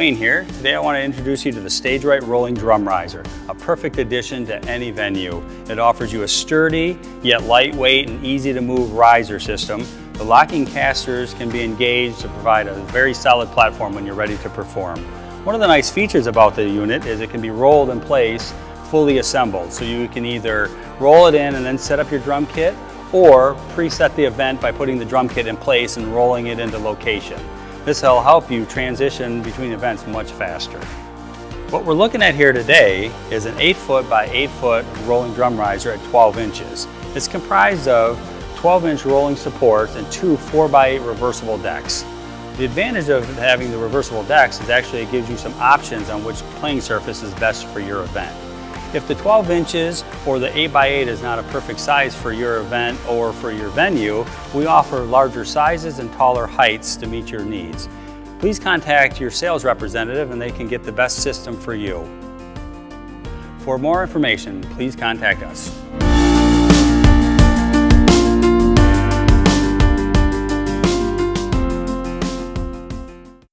Wayne here. Today I want to introduce you to the StageRight Rolling Drum Riser, a perfect addition to any venue. It offers you a sturdy, yet lightweight and easy to move riser system. The locking casters can be engaged to provide a very solid platform when you're ready to perform. One of the nice features about the unit is it can be rolled in place, fully assembled. So you can either roll it in and then set up your drum kit, or preset the event by putting the drum kit in place and rolling it into location. This will help you transition between events much faster. What we're looking at here today is an 8-foot by 8-foot rolling drum riser at 12 inches. It's comprised of 12-inch rolling supports and two 4x8 reversible decks. The advantage of having the reversible decks is actually it gives you some options on which playing surface is best for your event. If the 12 inches or the 8x8 is not a perfect size for your event or for your venue, we offer larger sizes and taller heights to meet your needs. Please contact your sales representative and they can get the best system for you. For more information, please contact us.